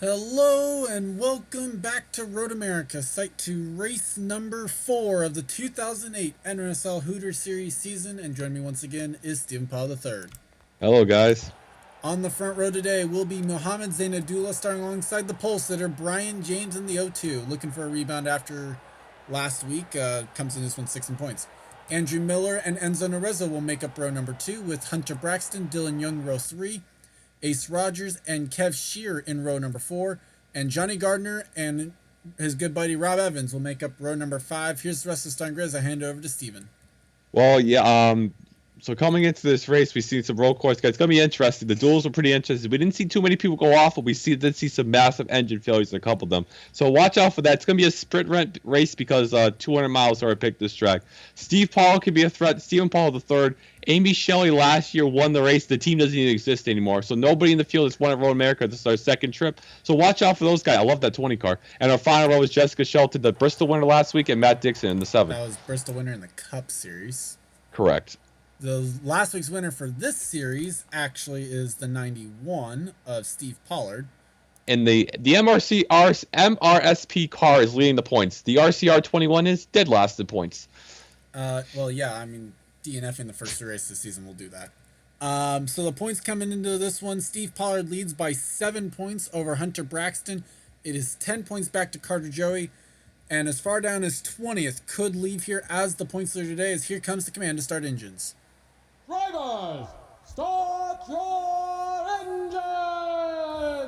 Hello and welcome back to Road America, site to race number 4 of the 2008 NRSL Hooters Series season, and join me once again is Stephen Paul III. Hello, guys. On the front row today will be Mohamed Zainadullah starting alongside the pole sitter Brian James in the O2, looking for a rebound after last week, comes in this one 6 points. Andrew Miller and Enzo Narezzo will make up row number 2 with Hunter Braxton, Dylan Young row 3, Ace Rogers and Kev Shear in row number 4, and Johnny Gardner and his good buddy Rob Evans will make up row number 5. Here's the rest of the starting grid. I hand it over to Steven. Well, so coming into this race, we've seen some road course guys. It's going to be interesting. The duels were pretty interesting. We didn't see too many people go off, but we did see some massive engine failures in a couple of them. So watch out for that. It's going to be a sprint race because 200 miles already picked this track. Steve Paul could be a threat. Stephen Paul the third. Amy Shelley last year won the race. The team doesn't even exist anymore. So nobody in the field has won at Road America. This is our second trip. So watch out for those guys. I love that 20 car. And our final row is Jessica Shelton, the Bristol winner last week, and Matt Dixon in the 7. That was Bristol winner in the Cup Series. Correct. The last week's winner for this series actually is the 91 of Steve Pollard. And the MRSP car is leading the points. The RCR 21 is dead last in points. Well, yeah, I mean, DNF in the first race this season will do that. So the points coming into this one, Steve Pollard leads by 7 points over Hunter Braxton. It is 10 points back to Carter Joey. And as far down as 20th could leave here as the points leader today, as here comes the command to start engines. Drivers, start your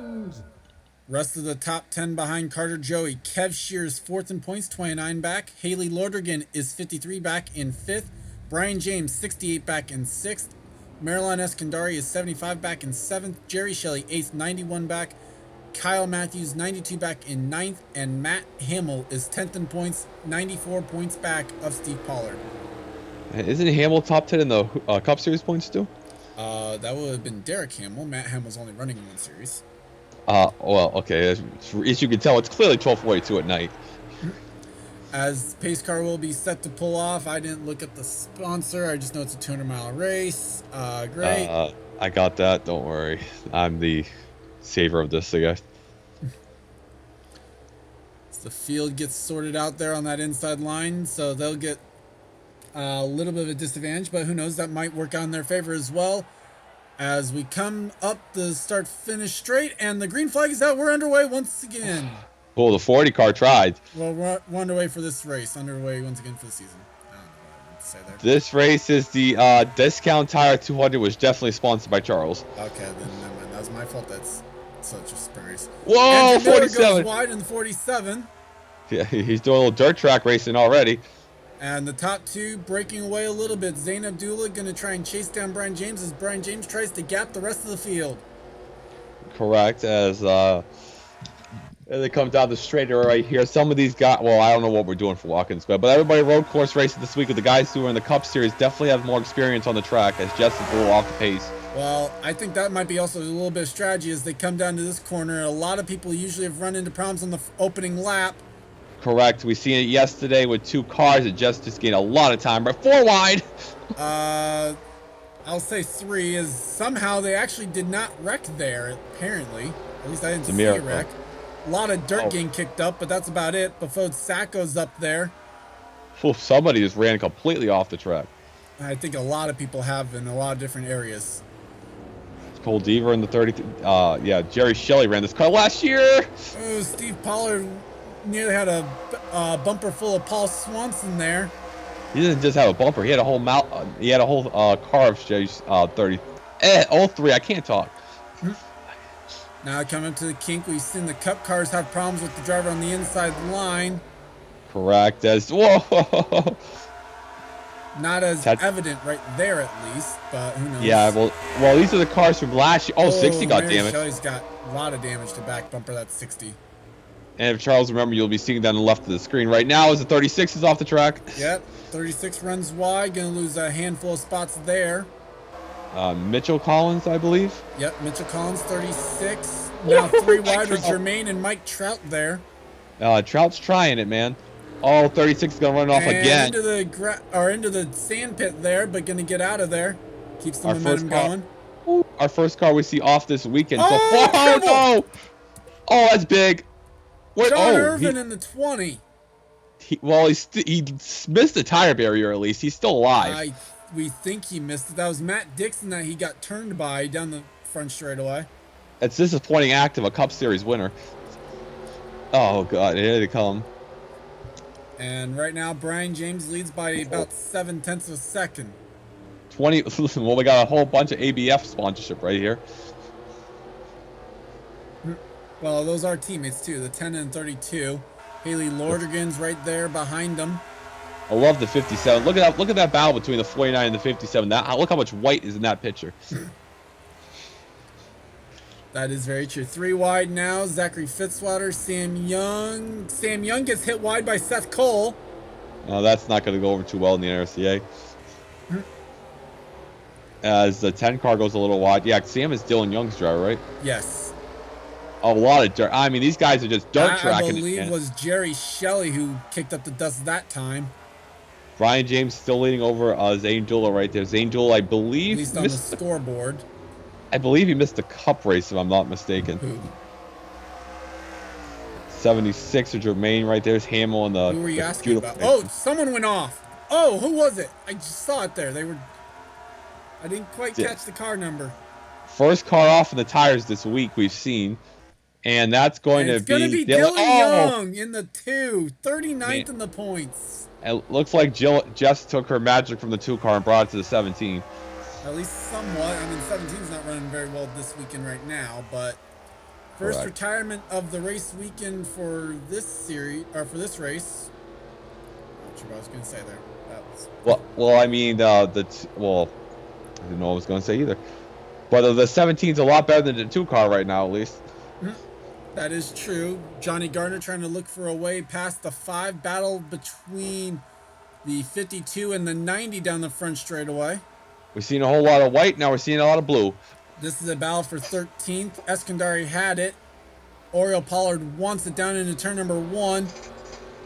engines! Rest of the top 10 behind Carter Joey. Kev Shear is 4th in points, 29 back. Haley Lordergan is 53 back in 5th. Brian James, 68 back in 6th. Marilyn Eskandari is 75 back in 7th. Jerry Shelley, 8th, 91 back. Kyle Matthews, 92 back in 9th. And Matt Hamill is 10th in points, 94 points back of Steve Pollard. Isn't Hamill top 10 in the Cup Series points too? That would have been Derek Hamill. Matt Hamill's only running in one series. Well, okay. As you can tell, it's clearly 12:42 at night. As pace car will be set to pull off. I didn't look at the sponsor. I just know it's a 200-mile race. Great. I got that. Don't worry. I'm the saver of this, I guess. So the field gets sorted out there on that inside line, so they'll get a little bit of a disadvantage, but who knows, that might work out in their favor as well. As we come up the start-finish straight, and the green flag is out. We're underway once again. Well, the 40 car tried. Well, we're underway for this race. Underway once again for the season. I don't know what I meant to say there. This race is the Discount Tire 200, was definitely sponsored by Charles. Okay, then never mind. That was my fault. That's such a sprint race. Whoa, Andrew Miller 47. goes wide in the 47. Yeah, he's doing a little dirt track racing already. And the top two breaking away a little bit. Zain Abdullah going to try and chase down Brian James as Brian James tries to gap the rest of the field. Correct, as they come down the straighter right here. Some of these guys, well, I don't know what we're doing for Watkins, but everybody road course racing this week with the guys who are in the Cup Series definitely have more experience on the track, as Jess is a little off the pace. Well, I think that might be also a little bit of strategy as they come down to this corner. A lot of people usually have run into problems on the opening lap. Correct. We seen it yesterday with 2 cars. It just gained a lot of time. But 4 wide. I'll say 3 is somehow they actually did not wreck there, apparently. At least I didn't see a wreck. A lot of dirt getting kicked up, but that's about it. Before Sacco's up there. Well, somebody just ran completely off the track. I think a lot of people have in a lot of different areas. Cole Deaver in the 30. Yeah, Jerry Shelley ran this car last year. Oh, Steve Pollard nearly had a bumper full of Paul Swanson there. He didn't just have a bumper. He had a whole he had a whole car of Jerry's 30. All 3. I can't talk. Now coming up to the kink, we've seen the Cup cars have problems with the driver on the inside line. Correct. As whoa. Not as evident right there, at least, but who knows? Yeah, well, these are the cars from last year. Oh, 60 got Mary damaged. Shelley's got a lot of damage to back bumper. That's 60. And if Charles, remember, you'll be seeing down the left of the screen right now as the 36 is off the track. Yep, 36 runs wide. Gonna lose a handful of spots there. Mitchell Collins, I believe. Yep, Mitchell Collins, 36. Now 3 wide with Jermaine and Mike Trout there. Trout's trying it, man. Oh, 36 is gonna run off again. Into the sand pit there, but gonna get out of there. Keeps the momentum going. Our first car we see off this weekend. Oh, no! Oh, that's big. What? John Oh, Irvin in the 20. he missed the tire barrier at least. He's still alive. We think he missed it. That was Matt Dixon that he got turned by down the front straightaway. It's disappointing act of a Cup Series winner. Oh, God. Here they come. And right now, Brian James leads by about 0.7 of a second. 20. Well, we got a whole bunch of ABF sponsorship right here. Well, those are teammates too. The 10 and 32. Haley Lordergan's right there behind them. I love the 57. Look at that! Look at that battle between the 49 and the 57. Look how much white is in that picture. That is very true. 3 wide now. Zachary Fitzwater, Sam Young. Sam Young gets hit wide by Seth Cole. No, that's not going to go over too well in the NRSCA. As the 10 car goes a little wide. Yeah, Sam is Dylan Young's driver, right? Yes. A lot of dirt. I mean, these guys are just dirt tracking. I believe was Jerry Shelley who kicked up the dust that time. Brian James still leading over Zane Dula right there. Zane Dula, I believe, at least on the scoreboard. I believe he missed the Cup race, if I'm not mistaken. Who? 76 or Jermaine right there's Hamill and the. Who were you asking about? Oh, someone went off. Oh, who was it? I just saw it there. I didn't quite catch the car number. First car off in the tires this week we've seen. And that's going to be Dylan Young in the 2, 39th in the points. It looks like Jess took her magic from the 2 car and brought it to the 17. At least somewhat. I mean, 17's not running very well this weekend right now, but first retirement of the race weekend for this series or for this race. Not sure what I was going to say there. Well, I mean, I didn't know what I was going to say either. But the 17's a lot better than the 2 car right now, at least. That is true. Johnny Gardner trying to look for a way past the 5 battle between the 52 and the 90 down the front straightaway. We've seen a whole lot of white. Now we're seeing a lot of blue. This is a battle for 13th. Eskandari had it. Oriole Pollard wants it down into turn number 1.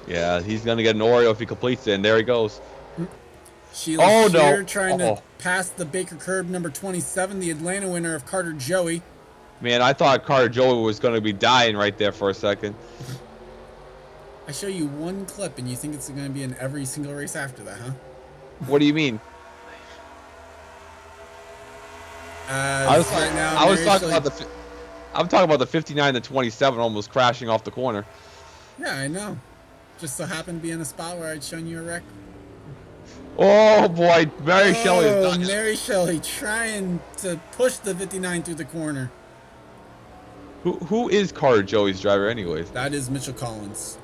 Yeah, he's going to get an Oriole if he completes it, and there he goes. Sheila Shear trying to pass the Baker Curb number 27, the Atlanta winner of Carter Joey. Man, I thought Carter Joey was going to be dying right there for a second. I show you one clip, and you think it's going to be in every single race after that, huh? What do you mean? I'm talking about the 59 to 27 almost crashing off the corner. Yeah, I know. Just so happened to be in a spot where I'd shown you a wreck. Oh boy, Mary Shelley is done. Mary Shelley trying to push the 59 through the corner. Who is Carter Joey's driver anyways? That is Mitchell Collins.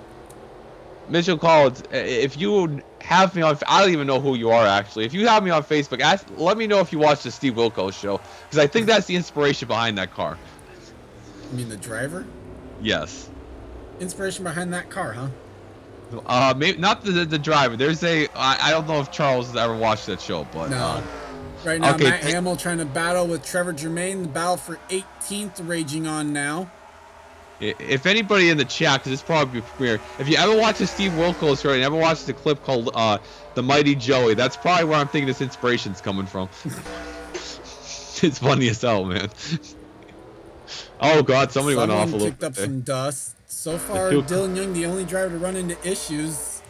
Mitchell Collins, if you have me on, I don't even know who you are actually. If you have me on Facebook, let me know if you watch the Steve Wilkos show, because I think that's the inspiration behind that car. You mean the driver? Yes. Inspiration behind that car, huh? Maybe not the driver. I don't know if Charles has ever watched that show, but no. Right now, Matt Hamill trying to battle with Trevor Germain. The battle for 18th raging on now. If anybody in the chat, because it's probably premiere, if you ever watch the Steve Wilkos show and ever watched the clip called The Mighty Joey, that's probably where I'm thinking this inspiration's coming from. It's funny as hell, man. Oh God, somebody went off a little bit. Kicked up some dust. So far, Dylan Young, the only driver to run into issues.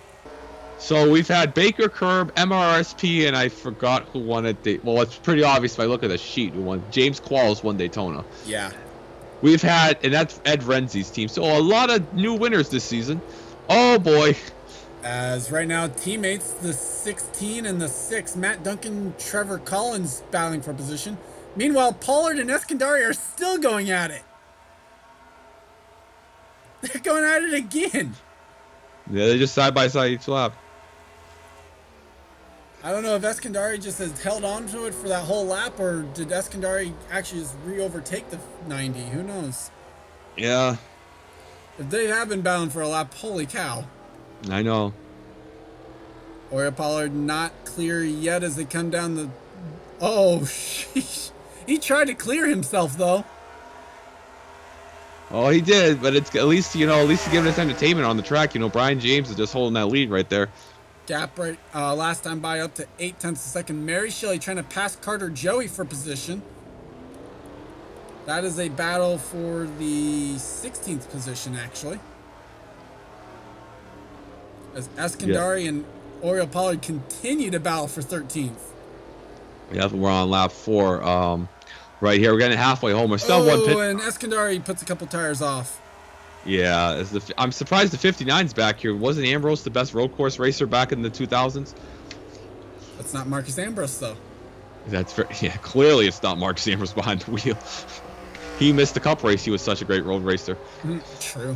So we've had Baker Curb, MRSP, and I forgot who won it. Well, it's pretty obvious if I look at the sheet who won. James Qualls won Daytona. Yeah. We've had, and that's Ed Renzi's team. So a lot of new winners this season. Oh boy. As right now, teammates, the 16 and the 6, Matt Duncan, Trevor Collins battling for position. Meanwhile, Pollard and Eskandari are still going at it. They're going at it again. Yeah, they're just side by side each lap. I don't know if Eskandari just has held on to it for that whole lap, or did Eskandari actually just re-overtake the 90? Who knows? Yeah. If they have been battling for a lap, holy cow. I know. Oriole Pollard not clear yet as they come down the... Oh, sheesh. He tried to clear himself, though. Oh, he did, but it's at least he's giving us entertainment on the track. Brian James is just holding that lead right there. Gap right last time by up to 0.8 of a second. Mary Shelley trying to pass Carter Joey for position. That is a battle for the 16th position, actually. As Eskandari and Oriel Pollard continue to battle for 13th. Yeah, we're on lap 4. Right here, we're getting halfway home. We're still one pit. And Eskandari puts a couple tires off. Yeah, I'm surprised the 59's back here. Wasn't Ambrose the best road course racer back in the 2000s? That's not Marcus Ambrose, though. Clearly it's not Marcus Ambrose behind the wheel. He missed the cup race. He was such a great road racer. True.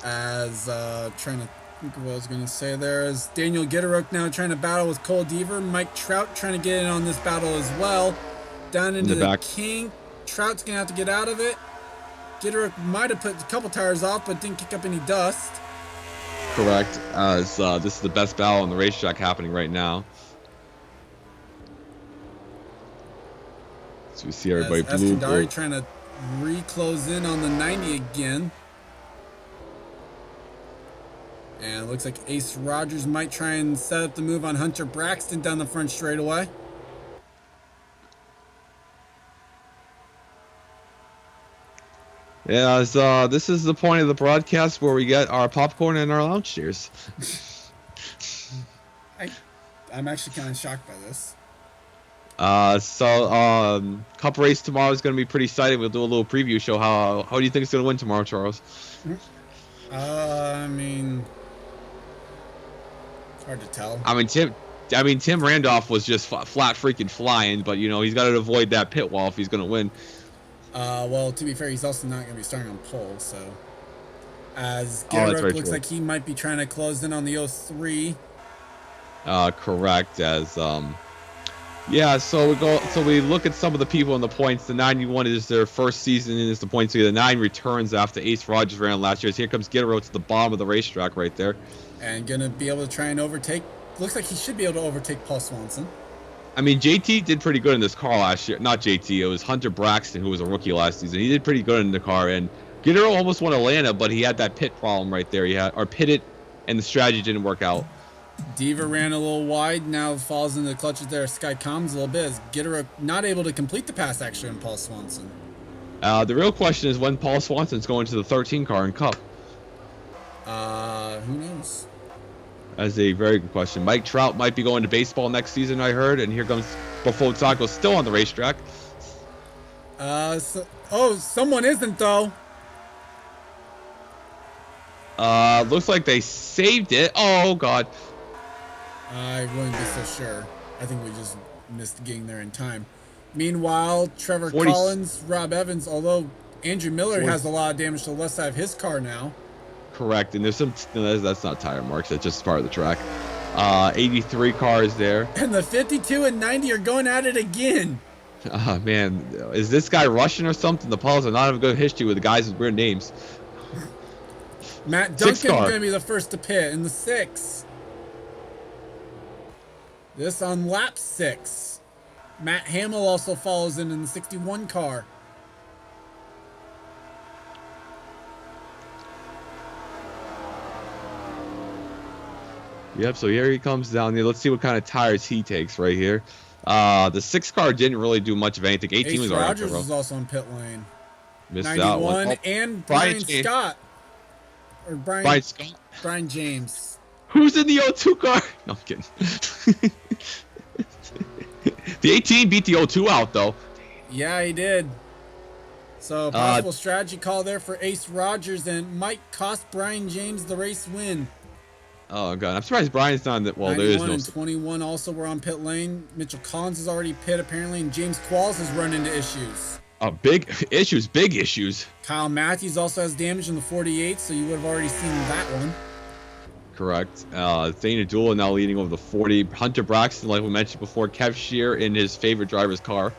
As trying to think of what I was going to say there, as Daniel Gitteruk now trying to battle with Cole Deaver. Mike Trout trying to get in on this battle as well. Down into the kink. Trout's going to have to get out of it. Gitteruk might have put a couple tires off, but didn't kick up any dust. Correct, as this is the best battle on the racetrack happening right now. So we see everybody blue. Eskandari trying to re-close in on the 90 again. And it looks like Ace Rogers might try and set up the move on Hunter Braxton down the front straightaway. Yeah, this is the point of the broadcast where we get our popcorn and our lounge chairs. I'm actually kind of shocked by this. Cup race tomorrow is going to be pretty exciting. We'll do a little preview show. How do you think it's going to win tomorrow, Charles? I mean, it's hard to tell. Tim Randolph was just flat freaking flying, but he's got to avoid that pit wall if he's going to win. Well, to be fair, he's also not going to be starting on pole, so as Garrett looks like he might be trying to close in on the 03. Correct. So we look at some of the people in the points. The 91 is their first season and is the points leader. The 9 returns after Ace Rogers ran last year. So here comes Gitteruk to the bottom of the racetrack right there, and gonna be able to try and overtake. Looks like he should be able to overtake Paul Swanson. I mean, JT did pretty good in this car last year. Not JT, it was Hunter Braxton, who was a rookie last season. He did pretty good in the car, and Gitteruk almost won Atlanta, but he had that pit problem right there. Pitted, and the strategy didn't work out. Deaver ran a little wide, now falls into the clutches there. Sky Combs a little bit as Gitteruk not able to complete the pass actually on Paul Swanson. The real question is when Paul Swanson's going to the 13 car in Cup. Who knows? That's a very good question. Mike Trout might be going to baseball next season, I heard, and here comes Buffalo Taco still on the racetrack. Someone isn't though. Looks like they saved it. Oh God. I wouldn't be so sure. I think we just missed getting there in time. Meanwhile, Trevor Collins, Rob Evans, although Andrew Miller has a lot of damage to the left side of his car now. Correct, and there's that's not tire marks. That's just part of the track. 83 cars there. And the 52 and 90 are going at it again. Man, is this guy Russian or something? The Pauls are not have a good history with the guys with weird names. Matt Duncan's going to be the first to pit in the 6. This on lap 6. Matt Hamill also follows in the 61 car. Yep, so here he comes down there. Let's see what kind of tires he takes right here. The 6 car didn't really do much of anything. 18 was already Rogers was also on pit lane. Missed 91 that one. and Brian Scott. Or Brian Scott. Brian James. Who's in the 02 car? No, I'm kidding. The 18 beat the 02 out, though. Yeah, he did. So, possible strategy call there for Ace Rogers, and might cost Brian James the race win. Oh, God. I'm surprised Brian's not in that. Well, there is no... and 21 also were on pit lane. Mitchell Collins is already pit, apparently, and James Qualls has run into issues. Big issues. Kyle Matthews also has damage in the 48, so you would have already seen that one. Correct. Dana Dula now leading over the 40. Hunter Braxton, like we mentioned before, Kev Shear in his favorite driver's car.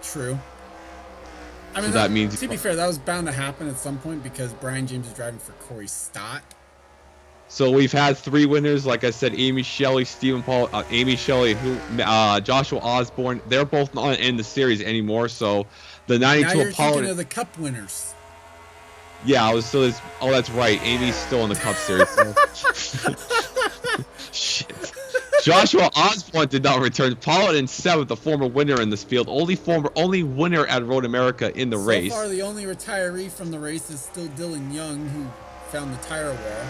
True. I mean, so that means... To be fair, that was bound to happen at some point because Brian James is driving for Corey Stott. So we've had 3 winners, like I said, Amy Shelley, Stephen Paul, Amy Shelley, Joshua Osborne. They're both not in the series anymore, so the 92 now you're thinking of the Cup winners. Yeah, that's right. Amy's still in the Cup Series. So. Shit. Joshua Osborne did not return. Pollard in 7th, the former winner in this field. Only winner at Road America in the race. So far, the only retiree from the race is still Dylan Young, who found the tire wall.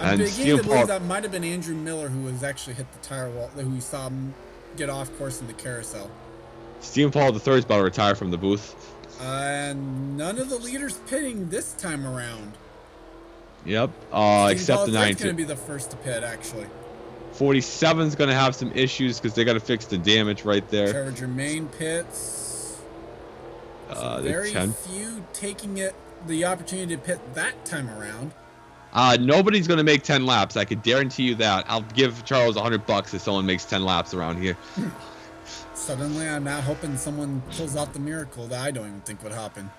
I'm beginning to believe that might have been Andrew Miller who was actually hit the tire wall, who we saw him get off course in the carousel. Stephen Paul III is about to retire from the booth. And none of the leaders pitting this time around. Yep, except the 9. It's going to be the first to pit, actually. 47 is going to have some issues because they got to fix the damage right there. Trevor Germain pits. Very few taking the opportunity to pit that time around. Nobody's going to make 10 laps. I can guarantee you that. I'll give Charles $100 if someone makes 10 laps around here. Suddenly, I'm not hoping someone pulls out the miracle that I don't even think would happen.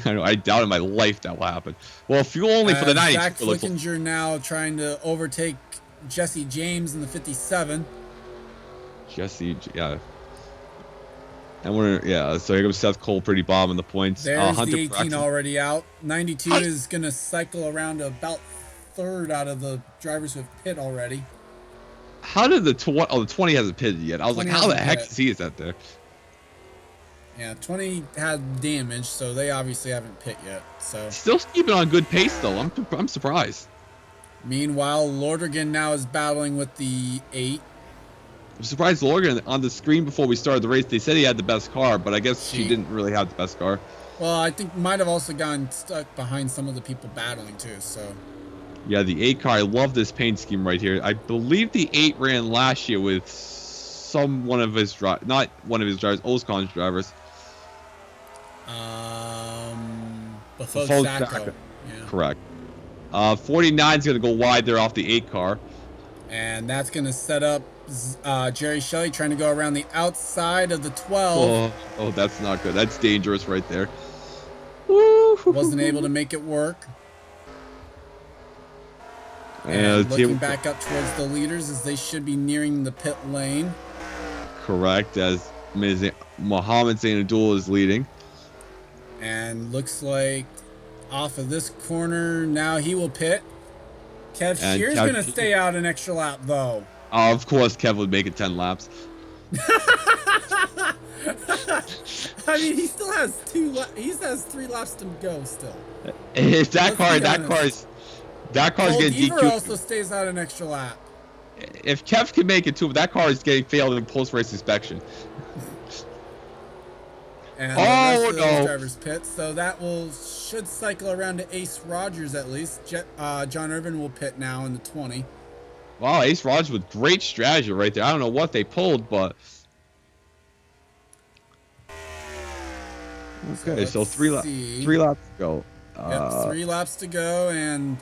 I know. I doubt in my life that will happen. Well, fuel only for the 90. Zach Flickinger now trying to overtake Jesse James in the 57. Jesse, yeah. And so here comes Seth Cole, pretty bomb in the points. There's Hunter the 18 Braxton already out. 92 is going to cycle around to about third out of the drivers who have pit already. How did the 20 hasn't pitted yet? I was like, how the heck is he out there? Yeah, 20 had damage, so they obviously haven't pit yet. So still keeping on good pace though. I'm surprised. Meanwhile, Lordergan now is battling with the 8. I'm surprised Lordergan on the screen before we started the race. They said he had the best car, but I guess she didn't really have the best car. Well, I think might have also gotten stuck behind some of the people battling too. So. Yeah, the 8 car. I love this paint scheme right here. I believe the 8 ran last year with one of his drivers, not one of his drivers, Oscon's drivers. Before Sacco. Yeah. Correct. 49 is going to go wide there off the 8 car. And that's going to set up Jerry Shelley trying to go around the outside of the 12. Oh, that's not good. That's dangerous right there. Wasn't able to make it work. And looking back up towards the leaders as they should be nearing the pit lane. Correct, as Mohammed Zainadul is leading. And looks like off of this corner, now he will pit. Kev Shear's going to stay out an extra lap, though. Of course, Kev would make it 10 laps. I mean, he still has 3 laps to go still. If that car's getting DQ'd. Also stays out an extra lap. If Kev can make it too, but that car is getting failed in post-race inspection. And the rest of those drivers pit, so that should cycle around to Ace Rogers at least. John Irvin will pit now in the 20. Wow, Ace Rogers with great strategy right there. I don't know what they pulled, but okay. So 3 laps to go. Yep, 3 laps to go, and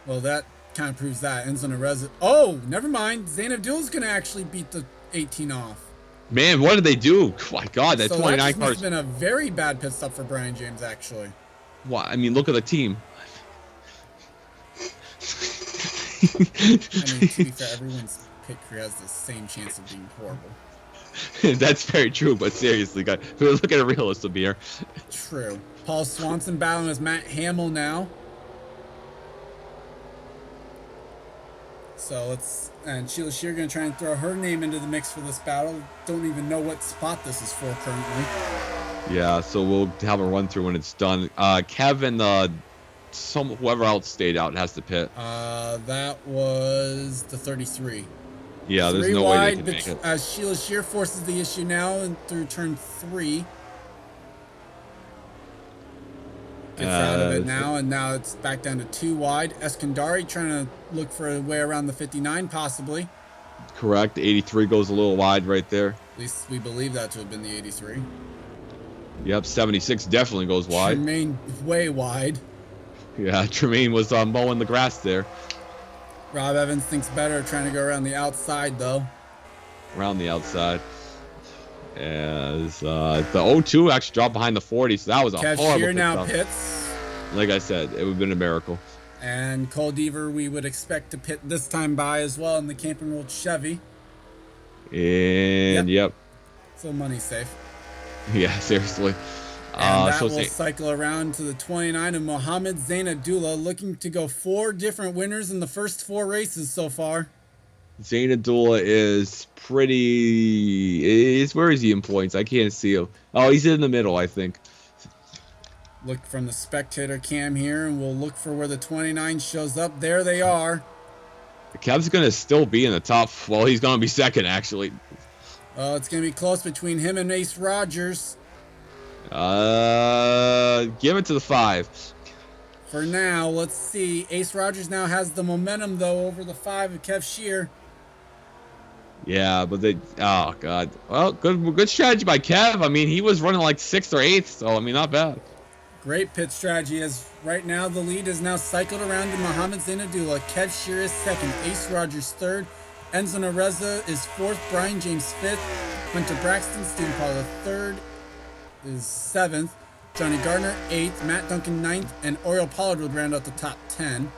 well, that kind of proves that ends on a Oh, never mind. Zayn Abdul's going to actually beat the 18 off. Man, what did they do? Oh my God, that 29 that cars. must have been a very bad pit stop for Brian James, actually. Well, I mean, look at the team. I mean, to be fair, everyone's pit crew has the same chance of being horrible. That's very true, but seriously, guys, look at a realism here. True. Paul Swanson battling with Matt Hamill now. So and Sheila Shear going to try and throw her name into the mix for this battle. Don't even know what spot this is for currently. Yeah, so we'll have a run through when it's done. Kevin, whoever else stayed out has to pit. That was the 33. Yeah, there's no way they can make it. As Sheila Shear forces the issue now and through turn 3. Gets out of it now, and now it's back down to 2 wide. Eskandari trying to look for a way around the 59, possibly. Correct. 83 goes a little wide right there. At least we believe that to have been the 83. Yep, 76 definitely goes wide. Tremaine way wide. Yeah, Tremaine was mowing the grass there. Rob Evans thinks better, trying to go around the outside, though. Around the outside. As the 02 actually dropped behind the 40, so that was a horrible pit now pits. Like I said, it would have been a miracle. And Cole Deaver we would expect to pit this time by as well in the Camping World Chevy. And yep. So money's safe. Yeah, seriously. And that will cycle around to the 29 of Mohammed Zainadullah, looking to go 4 different winners in the first 4 races so far. Zainadula is pretty. Where is he in points? I can't see him. Oh, he's in the middle, I think. Look from the spectator cam here, and we'll look for where the 29 shows up. There they are. Kev's gonna still be in the top. Well, he's gonna be second actually. It's gonna be close between him and Ace Rogers. Give it to the 5. For now, let's see. Ace Rogers now has the momentum though over the 5 of Kev Shear. Yeah, but they. Oh god. Well, good strategy by Kev. I mean, he was running like 6th or 8th, so I mean, not bad. Great pit strategy, as right now the lead is now cycled around to Mohamed Zainadullah. Kev Shear is 2nd, Ace Rogers 3rd, Enzo Nareza is 4th, Brian James 5th, Hunter Braxton, Stephen Paula 3rd is 7th, Johnny Gardner 8th, Matt Duncan 9th, and Oriel Pollard would round out the top 10.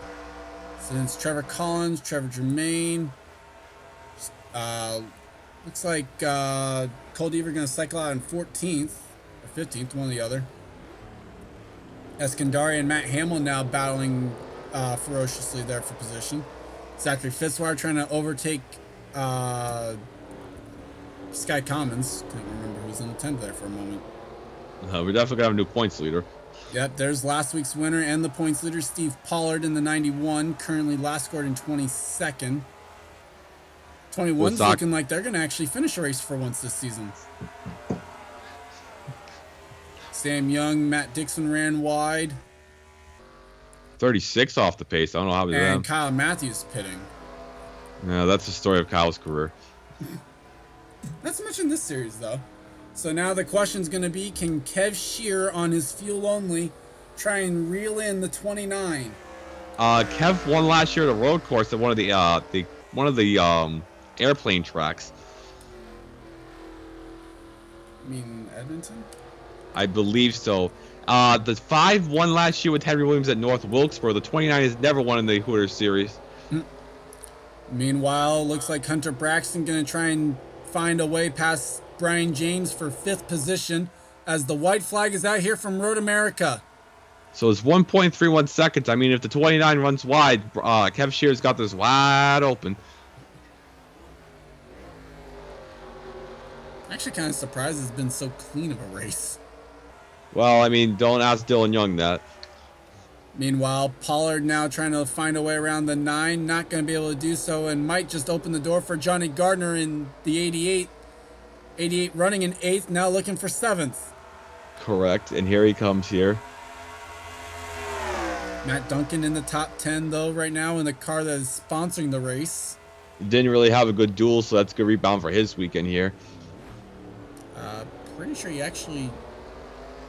So then it's Trevor Collins, Trevor Germain. Looks like Cole Deaver going to cycle out in 14th or 15th, one or the other. Eskandari and Matt Hamill now battling ferociously there for position. Zachary Fitzwater trying to overtake Sky Commons. Can't remember who's in the 10th there for a moment. We're definitely going to have a new points leader. Yep, there's last week's winner and the points leader, Steve Pollard in the 91, currently last scored in 22nd. 21's looking like they're going to actually finish a race for once this season. Sam Young, Matt Dixon ran wide. 36 off the pace. I don't know how he did that. And Kyle Matthews pitting. Yeah, that's the story of Kyle's career. Not so much in this series, though. So now the question's going to be, can Kev Shear on his fuel only try and reel in the 29? Kev won last year at a road course at one of the airplane tracks. You mean Edmonton? I believe so. The 5 won last year with Henry Williams at North Wilkesboro. The 29 has never won in the Hooters series. Meanwhile, looks like Hunter Braxton going to try and find a way past Brian James for 5th position as the white flag is out here from Road America. So it's 1.31 seconds. I mean, if the 29 runs wide, Kev Shear's got this wide open. I'm actually kind of surprised it's been so clean of a race. Well, I mean, don't ask Dylan Young that. Meanwhile, Pollard now trying to find a way around the 9, not going to be able to do so, and might just open the door for Johnny Gardner in the 88. 88 running in 8th, now looking for 7th. Correct, and here he comes here. Matt Duncan in the top 10, though, right now in the car that is sponsoring the race. Didn't really have a good duel, so that's a good rebound for his weekend here. Pretty sure he actually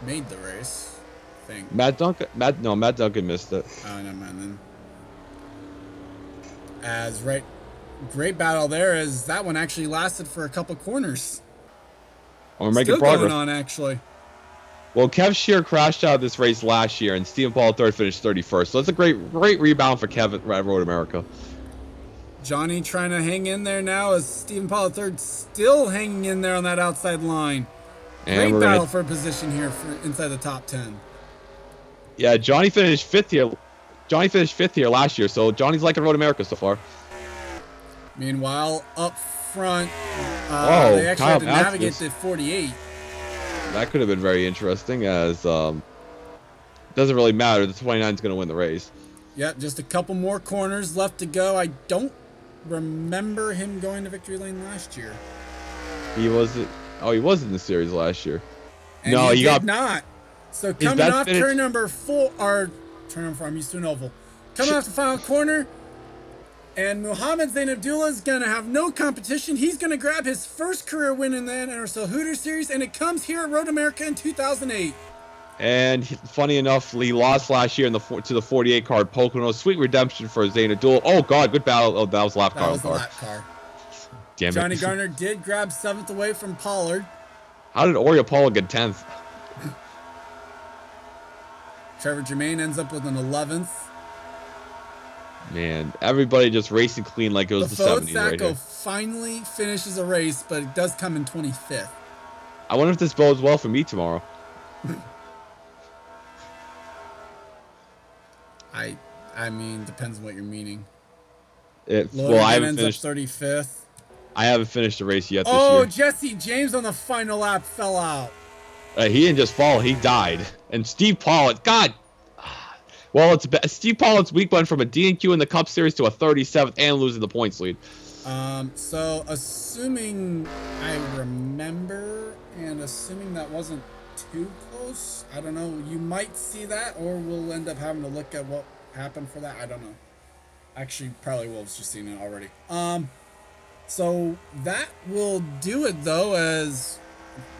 made the race, I think. Matt Duncan missed it. Oh, never mind then. Great battle there, as that one actually lasted for a couple corners. We're making Still progress. going on, actually. Well, Kev Shear crashed out of this race last year, and Stephen Paul III finished 31st. So that's a great rebound for Kev at Road America. Johnny trying to hang in there now as Stephen Paul III still hanging in there on that outside line. Great battle for position here inside the top 10. Yeah, Johnny finished 5th here. Johnny finished 5th here last year, so Johnny's liking Road America so far. Meanwhile, up front, they actually had to navigate the 48. That could have been very interesting, as doesn't really matter. The 29 is going to win the race. Yep, just a couple more corners left to go. I don't remember him going to victory lane last year. He was in the series last year. And no, he did not. So coming off turn number 4, or turn number 4, I'm used to an oval. Coming off the final corner, and Mohamed Zainadullah is going to have no competition. He's going to grab his first career win in the NRSL Hooters series, and it comes here at Road America in 2008. And funny enough, he lost last year to the 48 card Pocono. Sweet redemption for Zainadullah. Oh God, good battle. Oh, that was lap car. That was the lap car. Damn it. Johnny Garner did grab 7th away from Pollard. How did Oriel Pollard get 10th? Trevor Germain ends up with an 11th. Man, everybody just racing clean like it was the 70s right here. finally finishes a race, but it does come in 25th. I wonder if this bodes well for me tomorrow. I mean, depends on what you're meaning. Loader I again haven't ends finished. up 35th. I haven't finished the race yet this Oh, year. Jesse James on the final lap fell out. He didn't just fall; he died. And Steve Pollitt, God. Well, Steve Pollitt's week went from a DNQ in the Cup Series to a 37th and losing the points lead. So assuming I remember and assuming that wasn't too close, I don't know, you might see that, or we'll end up having to look at what happened for that. I don't know. Actually, probably Wolves just seen it already. So that will do it though, as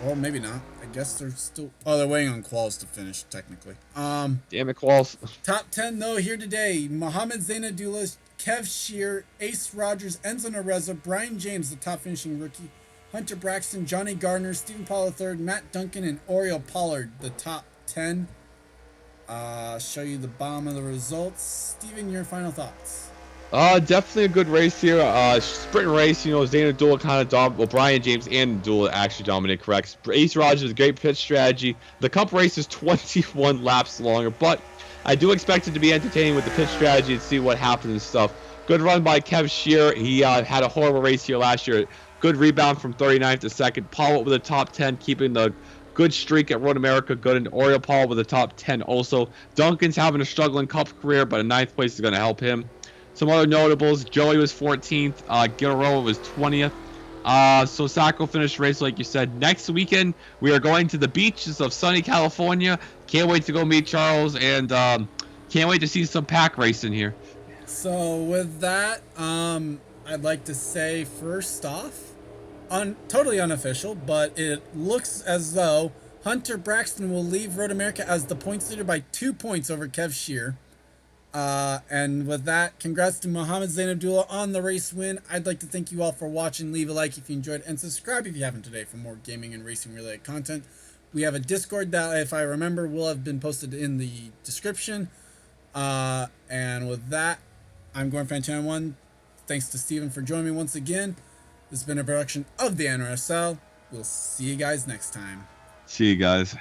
well, maybe not. I guess they're still, oh, they're waiting on quals to finish technically. Damn it, Qualls. Top 10 though here today: Mohamed Zainadoulas, Kev Shear, Ace Rogers, Enzo Nareza, Brian James, the top finishing rookie, Hunter Braxton, Johnny Gardner, Stephen Paul III, Matt Duncan, and Oriel Pollard, the top 10. Show you the bottom of the results. Steven, your final thoughts? Definitely a good race here. Sprint race, Zana Dula kind of well, Brian James and Dula actually dominate, correct. Ace Rogers, great pitch strategy. The Cup race is 21 laps longer, but I do expect it to be entertaining with the pitch strategy and see what happens and stuff. Good run by Kev Shear. He had a horrible race here last year. Good rebound from 39th to second. Paul with a top 10, keeping the good streak at Road America good, and Oriel Paul with a top 10 also. Duncan's having a struggling Cup career, but a 9th place is going to help him. Some other notables: Joey was 14th, Guerrero was 20th. So Sacco finished race like you said. Next weekend we are going to the beaches of sunny California. Can't wait to go meet Charles, and can't wait to see some pack racing here. So with that, I'd like to say first off, totally unofficial, but it looks as though Hunter Braxton will leave Road America as the points leader by 2 points over Kev Shear. And with that, congrats to Mohamed Zainabdullah on the race win. I'd like to thank you all for watching. Leave a like if you enjoyed, and subscribe if you haven't today for more gaming and racing related content. We have a Discord that, if I remember, will have been posted in the description. And with that, I'm Gorn Fan Channel 1. Thanks to Steven for joining me once again. This has been a production of the NRSL. We'll see you guys next time. See you guys.